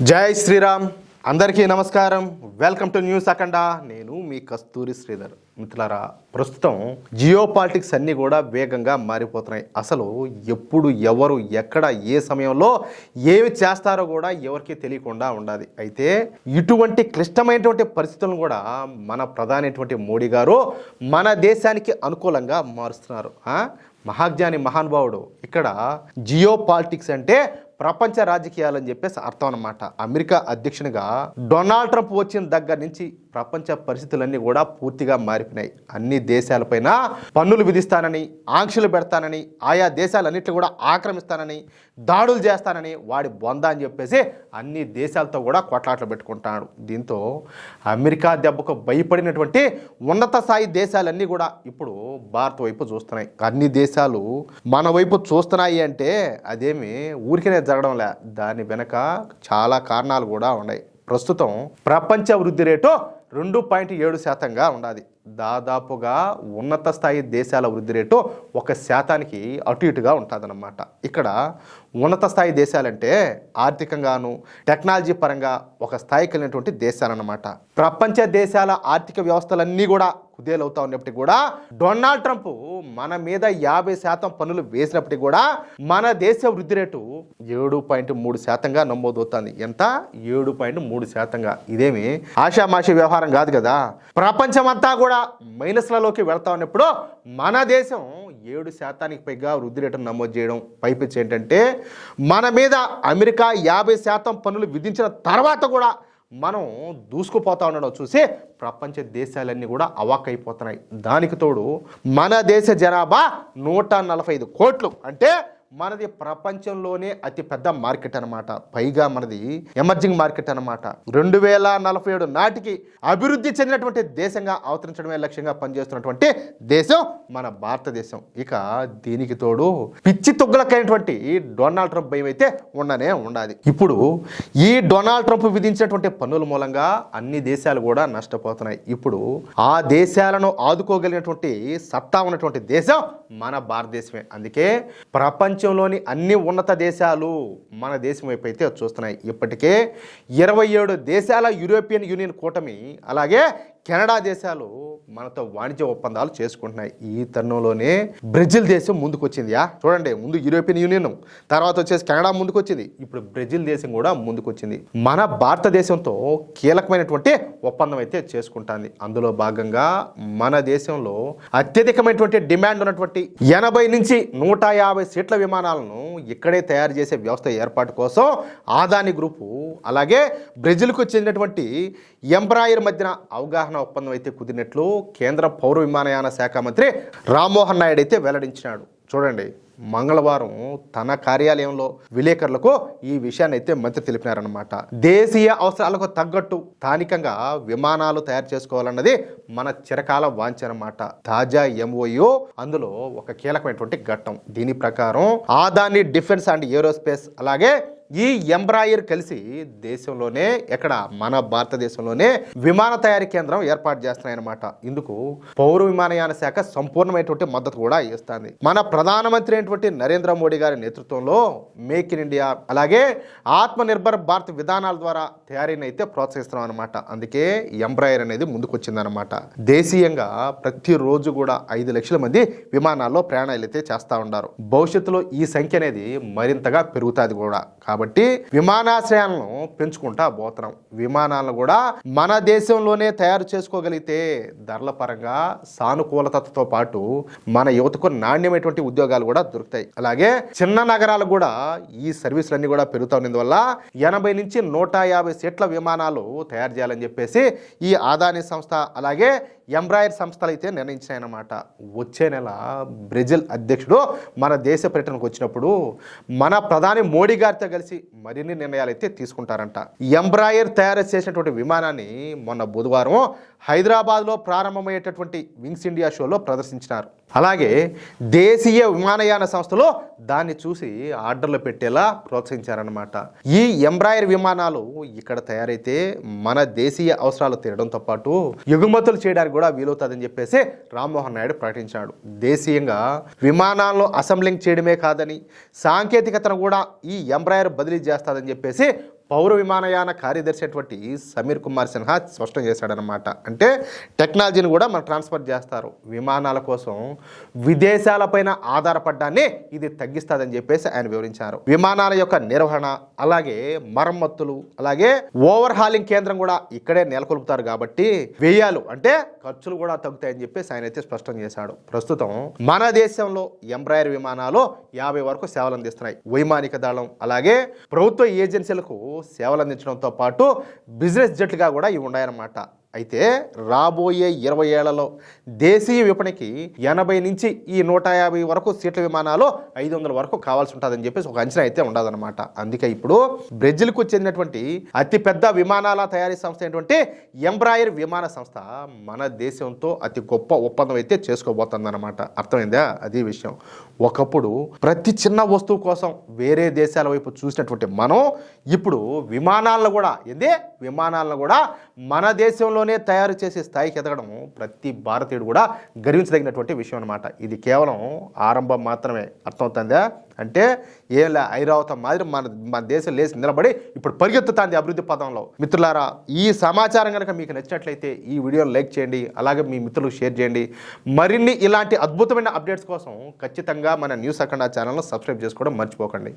జై శ్రీరామ్. అందరికీ నమస్కారం. వెల్కమ్ టు న్యూస్ అఖండ. నేను మీ కస్తూరి శ్రీధర్. మిత్రులారా, ప్రస్తుతం జియో పాలిటిక్స్ అన్నీ కూడా వేగంగా మారిపోతున్నాయి. అసలు ఎప్పుడు ఎవరు ఎక్కడ ఏ సమయంలో ఏమి చేస్తారో కూడా ఎవరికి తెలియకుండా ఉండాలి. అయితే ఇటువంటి క్లిష్టమైనటువంటి పరిస్థితులను కూడా మన ప్రధానమైనటువంటి మోడీ గారు మన దేశానికి అనుకూలంగా మారుస్తున్నారు. మహాజ్ఞాని మహానుభావుడు. ఇక్కడ జియో పాలిటిక్స్ అంటే ప్రపంచ రాజకీయాలని చెప్పేసి అర్థం అన్నమాట. అమెరికా అధ్యక్షునిగా డొనాల్డ్ ట్రంప్ వచ్చిన దగ్గర నుంచి ప్రపంచ పరిస్థితులన్నీ కూడా పూర్తిగా మారిపోయినాయి. అన్ని దేశాలపైన పన్నులు విధిస్తానని, ఆంక్షలు పెడతానని, ఆయా దేశాలన్నింటినీ కూడా ఆక్రమిస్తానని, దాడులు చేస్తానని వాడి బొంద అని చెప్పేసి అన్ని దేశాలతో కూడా కొట్లాటలు పెట్టుకుంటాడు. దీంతో అమెరికా దెబ్బకు భయపడినటువంటి ఉన్నత స్థాయి దేశాలన్నీ కూడా ఇప్పుడు భారత్ వైపు చూస్తున్నాయి. అన్ని దేశాలు మన వైపు చూస్తున్నాయి అంటే అదేమి ఊరికనే జరగడం లే, దాని వెనక చాలా కారణాలు కూడా ఉన్నాయి. ప్రస్తుతం ప్రపంచ వృద్ధి రేటు 2.7%గా ఉండాలి. దాదాపుగా ఉన్నత స్థాయి దేశాల వృద్ధి రేటు 1% అటు ఇటుగా ఉంటుందన్నమాట. ఇక్కడ ఉన్నత స్థాయి దేశాలంటే ఆర్థికంగాను టెక్నాలజీ పరంగా ఒక స్థాయికి వెళ్ళినటువంటి దేశాలన్నమాట. ప్రపంచ దేశాల ఆర్థిక వ్యవస్థలన్నీ కూడా కుదేలవుతా ఉన్నప్పటికీ కూడా డొనాల్డ్ ట్రంప్ మన మీద 50% పన్నులు వేసినప్పటికీ కూడా మన దేశ వృద్ధి రేటు 7.3%గా నమోదవుతుంది. ఎంత? 7.3%గా. ఇదేమి ఆషామాషి వ్యవహారం కాదు కదా. ప్రపంచమంతా కూడా మైనస్లలోకి వెళ్తా ఉన్నప్పుడు మన దేశం 7% పైగా వృద్ధి రేటును నమోదు చేయడం పైపించి ఏంటంటే మన మీద అమెరికా 50% పన్నులు విధించిన తర్వాత కూడా మనం దూసుకుపోతా ఉండడం చూసి ప్రపంచ దేశాలన్నీ కూడా అవాక్కైపోతున్నాయి. దానికి తోడు మన దేశ జనాభా 145 కోట్లు, అంటే మనది ప్రపంచంలోనే అతి పెద్ద మార్కెట్ అనమాట. పైగా మనది ఎమర్జింగ్ మార్కెట్ అనమాట. 2047 నాటికి అభివృద్ధి చెందినటువంటి దేశంగా అవతరించడమే లక్ష్యంగా పనిచేస్తున్నటువంటి దేశం మన భారతదేశం. ఇక దీనికి తోడు పిచ్చి తొగ్గులకైనటువంటి డొనాల్డ్ ట్రంప్ భయం అయితే ఉండనే ఉండాలి. ఇప్పుడు ఈ డొనాల్డ్ ట్రంప్ విధించినటువంటి పన్నుల మూలంగా అన్ని దేశాలు కూడా నష్టపోతున్నాయి. ఇప్పుడు ఆ దేశాలను ఆదుకోగలిగినటువంటి సత్తా ఉన్నటువంటి దేశం మన భారతదేశమే. అందుకే ప్రపంచంలోని అన్ని ఉన్నత దేశాలు మన దేశం వైపు అయితే చూస్తున్నాయి. ఇప్పటికే 27 దేశాల యూరోపియన్ యూనియన్ కూటమి, అలాగే కెనడా దేశాలు మనతో వాణిజ్య ఒప్పందాలు చేసుకుంటున్నాయి. ఈ తరుణంలోనే బ్రెజిల్ దేశం ముందుకు వచ్చింది. చూడండి, ముందు యూరోపియన్ యూనియన్, తర్వాత వచ్చేసి కెనడా ముందుకు వచ్చింది, ఇప్పుడు బ్రెజిల్ దేశం కూడా ముందుకు వచ్చింది. మన భారతదేశంతో కీలకమైనటువంటి ఒప్పందం అయితే చేసుకుంటుంది. అందులో భాగంగా మన దేశంలో అత్యధికమైనటువంటి డిమాండ్ ఉన్నటువంటి 80 నుంచి 150 సీట్ల విమానాలను ఇక్కడే తయారు చేసే వ్యవస్థ ఏర్పాటు కోసం ఆదాని గ్రూపు, అలాగే బ్రెజిల్కు చెందినటువంటి ఎంబ్రాయిర్ మధ్యన అవగాహన ఒప్పందం అయితే కుదిరినట్లు కేంద్ర పౌర విమానయాన శాఖ మంత్రి రామ్మోహన్ నాయుడు అయితే వెల్లడించినాడు. చూడండి, మంగళవారం తన కార్యాలయంలో విలేకరులకు ఈ విషయాన్ని అయితే మంత్రి తెలిపినారన్నమాట. దేశీయ అవసరాలకు తగ్గట్టు స్థానికంగా విమానాలు తయారు చేసుకోవాలన్నది మన చిరకాల వాంఛ అన్నమాట. తాజా MOU అందులో ఒక కీలకమైనటువంటి ఘట్టం. దీని ప్రకారం ఆదాని డిఫెన్స్ అండ్ ఏరోస్పేస్, అలాగే ఈ ఎంబ్రాయిర్ కలిసి దేశంలోనే, ఎక్కడ మన భారతదేశంలోనే విమాన తయారీ కేంద్రం ఏర్పాటు చేస్తున్నాయన్నమాట. ఇందుకు పౌర విమానయాన శాఖ సంపూర్ణమైనటువంటి మద్దతు కూడా ఇస్తుంది. మన ప్రధానమంత్రి అయినటువంటి నరేంద్ర మోడీ గారి నేతృత్వంలో మేక్ ఇన్ ఇండియా, అలాగే ఆత్మ నిర్భర్ భారత్ విధానాల ద్వారా తయారీని అయితే ప్రోత్సహిస్తున్నాం అనమాట. అందుకే ఎంబ్రాయిర్ అనేది ముందుకు వచ్చిందనమాట. దేశీయంగా ప్రతిరోజు కూడా 5 లక్షల మంది విమానాల్లో ప్రయాణాలు అయితే చేస్తూ ఉన్నారు. భవిష్యత్తులో ఈ సంఖ్య అనేది మరింతగా పెరుగుతుంది కూడా. కాబట్టి విమానాశ్రయాలను పెంచుకుంటా పోతున్నాం. విమానాలను కూడా మన దేశంలోనే తయారు చేసుకోగలిగితే ధరల పరంగా సానుకూలతతో పాటు మన యువతకు నాణ్యమైనటువంటి ఉద్యోగాలు కూడా దొరుకుతాయి. అలాగే చిన్న నగరాలు కూడా ఈ సర్వీసులన్నీ కూడా పెరుగుతా ఉన్నందువల్ల 80 నుంచి 150 సీట్ల విమానాలు తయారు చేయాలని చెప్పేసి ఈ ఆదాని సంస్థ, అలాగే ఎంబ్రాయిర్ సంస్థలు అయితే నిర్ణయించాయన్నమాట. వచ్చే నెల బ్రెజిల్ అధ్యక్షుడు మన దేశ పర్యటనకు వచ్చినప్పుడు మన ప్రధాని మోడీ గారితో కలిసి మరిన్ని నిర్ణయాలు అయితే తీసుకుంటారంట. ఎంబ్రాయిర్ తయారు చేసినటువంటి విమానాన్ని మొన్న బుధవారం హైదరాబాద్లో ప్రారంభమయ్యేటటువంటి వింగ్స్ ఇండియా షోలో ప్రదర్శించినారు. అలాగే దేశీయ విమానయాన సంస్థలో దాన్ని చూసి ఆర్డర్లు పెట్టేలా ప్రోత్సహించారన్నమాట. ఈ ఎంబ్రాయిర్ విమానాలు ఇక్కడ తయారైతే మన దేశీయ అవసరాలు తీరడంతో పాటు ఎగుమతులు చేయడానికి కూడా వీలవుతుందని చెప్పేసి రామ్మోహన్ నాయుడు ప్రకటించాడు. దేశీయంగా విమానాలను అసెంబ్లింగ్ చేయడమే కాదని సాంకేతికతను కూడా ఈ ఎంబ్రాయిర్ బదిలీ చేస్తుందని చెప్పేసి పౌర విమానయాన కార్యదర్శి అయినటువంటి సమీర్ కుమార్ సిన్హా స్పష్టం చేశాడనమాట. అంటే టెక్నాలజీని కూడా మనం ట్రాన్స్ఫర్ చేస్తారు, విమానాల కోసం విదేశాలపైన ఆధారపడ్డాన్ని ఇది తగ్గిస్తుందని చెప్పేసి ఆయన వివరించారు. విమానాల యొక్క నిర్వహణ, అలాగే మరమ్మతులు, అలాగే ఓవర్ హాలింగ్ కేంద్రం కూడా ఇక్కడే నెలకొల్పుతారు కాబట్టి వ్యయాలు అంటే ఖర్చులు కూడా తగ్గుతాయని చెప్పేసి ఆయన అయితే స్పష్టం చేశాడు. ప్రస్తుతం మన దేశంలో ఎంబ్రాయిడరీ విమానాలు 50 వరకు సేవలు అందిస్తున్నాయి. వైమానిక దళం అలాగే ప్రభుత్వ ఏజెన్సీలకు సేవలు అందించడంతో పాటు బిజినెస్ జట్లుగా కూడా ఇవి ఉన్నాయన్నమాట. అయితే రాబోయే 20 ఏళ్లలో దేశీయ విపణికి 80 నుంచి ఈ 150 వరకు సీట్ల విమానాలు 500 వరకు కావాల్సి ఉంటుందని చెప్పేసి ఒక అంచనా అయితే ఉండదన్నమాట. అందుకే ఇప్పుడు బ్రెజిల్కు చెందినటువంటి అతిపెద్ద విమానాల తయారీ సంస్థ అయినటువంటి ఎంబ్రాయిర్ విమాన సంస్థ మన దేశంతో అతి గొప్ప ఒప్పందం అయితే చేసుకోబోతుందన్నమాట. అర్థమైందా? అది విషయం. ఒకప్పుడు ప్రతి చిన్న వస్తువు కోసం వేరే దేశాల వైపు చూసినటువంటి మనం ఇప్పుడు విమానాలను కూడా మన దేశంలోనే తయారు చేసే స్థాయికి ఎదగడం ప్రతి భారతీయుడు కూడా గర్వించదగినటువంటి విషయం అనమాట. ఇది కేవలం ఆరంభం మాత్రమే. అర్థమవుతుందా? అంటే ఏంలే ఐరావతం మాదిరి మన దేశం లేచి నిలబడి ఇప్పుడు పరిగెత్తుతుంది అభివృద్ధి పదంలో. మిత్రులారా, ఈ సమాచారం కనుక మీకు నచ్చినట్లయితే ఈ వీడియోని లైక్ చేయండి, అలాగే మీ మిత్రులకు షేర్ చేయండి. మరిన్ని ఇలాంటి అద్భుతమైన అప్డేట్స్ కోసం ఖచ్చితంగా మన న్యూస్ అఖండ ఛానల్ను సబ్స్క్రైబ్ చేసుకోవడం మర్చిపోకండి.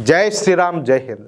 జై శ్రీరామ్, జై హింద్.